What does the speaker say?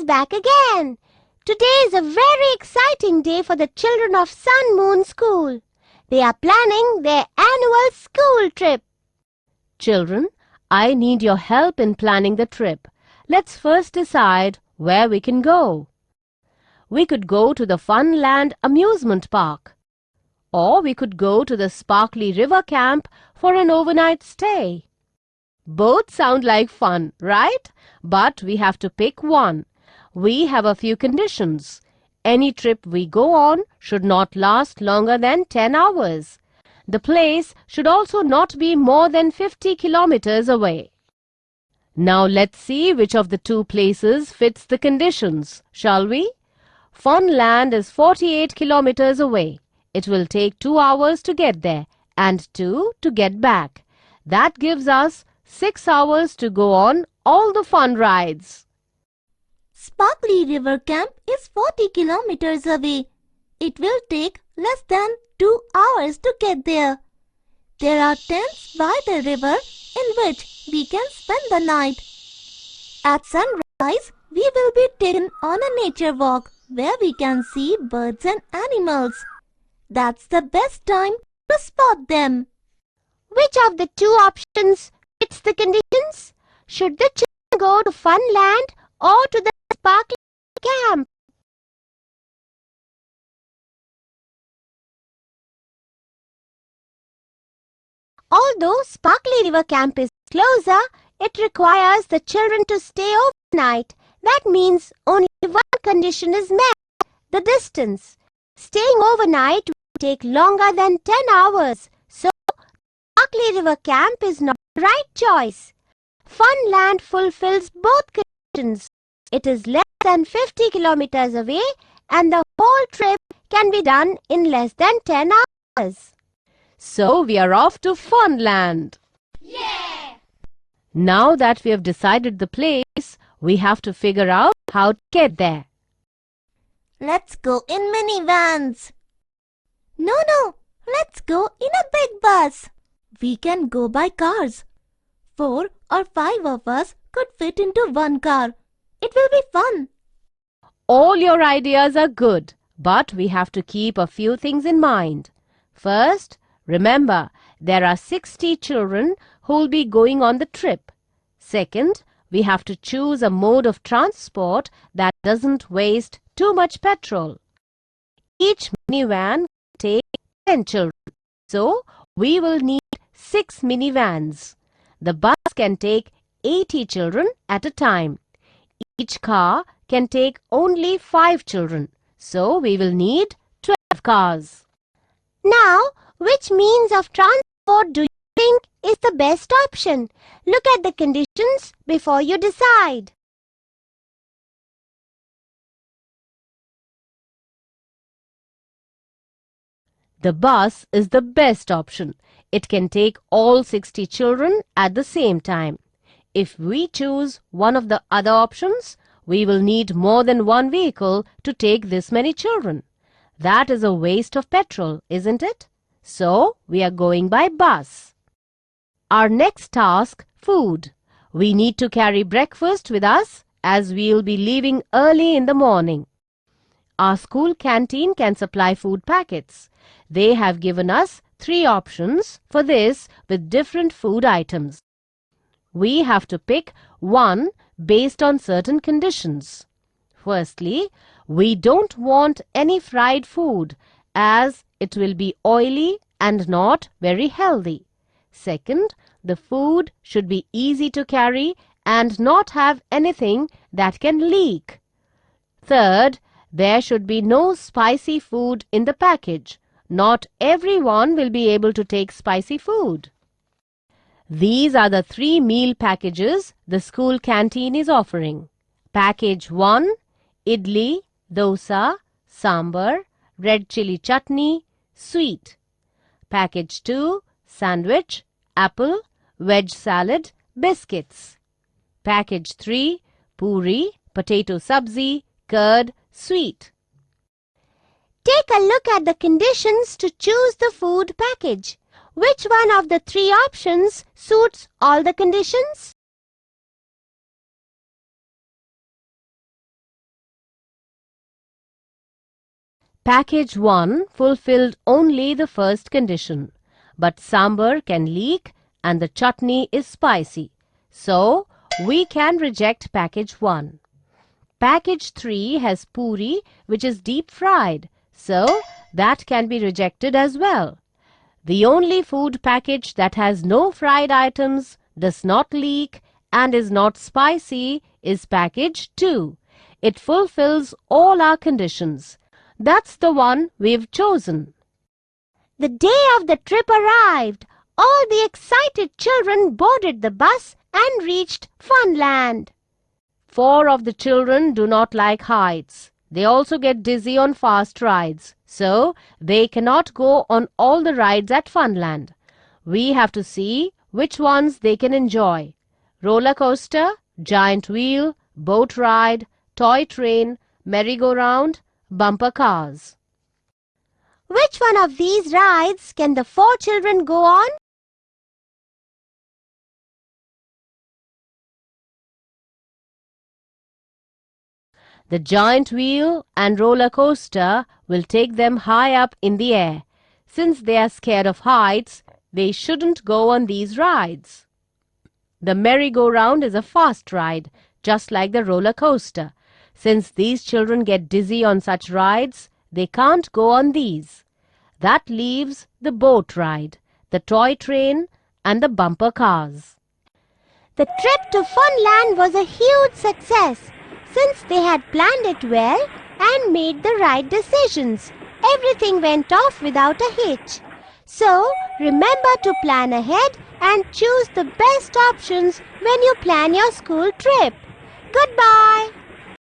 is back again. Today is a very exciting day for the children of Sun Moon School. They are planning their annual school trip. Children, I need your help in planning the trip. Let's first decide where we can go. We could go to the Funland amusement park. Or we could go to the Sparkly River Camp for an overnight stay. Both sound like fun, right? But we have to pick one. We have a few conditions. Any trip we go on should not last longer than 10 hours. The place should also not be more than 50 kilometers away. Now let's see which of the two places fits the conditions, shall we? Funland is 48 kilometers away. It will take 2 hours to get there and 2 to get back. That gives us 6 hours to go on all the fun rides. Sparkly River Camp is 40 kilometers away. It will take less than 2 hours to get there. There are tents by the river in which we can spend the night. At sunrise, we will be taken on a nature walk where we can see birds and animals. That's the best time to spot them. Which of the two options fits the conditions? Should the children go to Funland or to the Sparkly Camp? Although Sparkly River Camp is closer, it requires the children to stay overnight. That means only one condition is met, the distance. Staying overnight will take longer than 10 hours, so Sparkly River Camp is not the right choice. Funland fulfills both conditions. It is less than 50 kilometers away and the whole trip can be done in less than 10 hours. So we are off to Funland. Yeah! Now that we have decided the place, we have to figure out how to get there. Let's go in minivans. No, let's go in a big bus. We can go by cars. 4 or 5 of us could fit into one car. It will be fun. All your ideas are good, but we have to keep a few things in mind. First, remember, there are 60 children who will be going on the trip. Second, we have to choose a mode of transport that doesn't waste too much petrol. Each minivan will take 10 children, so we will need 6 minivans. The bus can take 80 children at a time. Each car can take only 5 children, so we will need 12 cars. Now, which means of transport do you think is the best option? Look at the conditions before you decide. The bus is the best option. It can take all 60 children at the same time. If we choose one of the other options, we will need more than one vehicle to take this many children. That is a waste of petrol, isn't it? So, we are going by bus. Our next task, food. We need to carry breakfast with us as we will be leaving early in the morning. Our school canteen can supply food packets. They have given us 3 options for this with different food items. We have to pick one based on certain conditions. Firstly, we don't want any fried food as it will be oily and not very healthy. Second, the food should be easy to carry and not have anything that can leak. Third, there should be no spicy food in the package. Not everyone will be able to take spicy food. These are the 3 meal packages the school canteen is offering. Package 1, idli, dosa, sambar, red chili chutney, sweet. Package 2, sandwich, apple, veg salad, biscuits. Package 3, puri, potato sabzi, curd, sweet. Take a look at the conditions to choose the food package. Which one of the 3 options suits all the conditions? Package 1 fulfilled only the first condition, but sambar can leak and the chutney is spicy. So, we can reject package 1. Package 3 has puri, which is deep fried, so that can be rejected as well. The only food package that has no fried items, does not leak, and is not spicy is package 2. It fulfills all our conditions. That's the one we've chosen. The day of the trip arrived. All the excited children boarded the bus and reached Funland. 4 of the children do not like heights. They also get dizzy on fast rides, so they cannot go on all the rides at Funland. We have to see which ones they can enjoy. Roller coaster, giant wheel, boat ride, toy train, merry-go-round, bumper cars. Which one of these rides can the 4 children go on? The giant wheel and roller coaster will take them high up in the air. Since they are scared of heights, they shouldn't go on these rides. The merry-go-round is a fast ride, just like the roller coaster. Since these children get dizzy on such rides, they can't go on these. That leaves the boat ride, the toy train, and the bumper cars. The trip to Funland was a huge success. Since they had planned it well and made the right decisions, everything went off without a hitch. So, remember to plan ahead and choose the best options when you plan your school trip. Goodbye.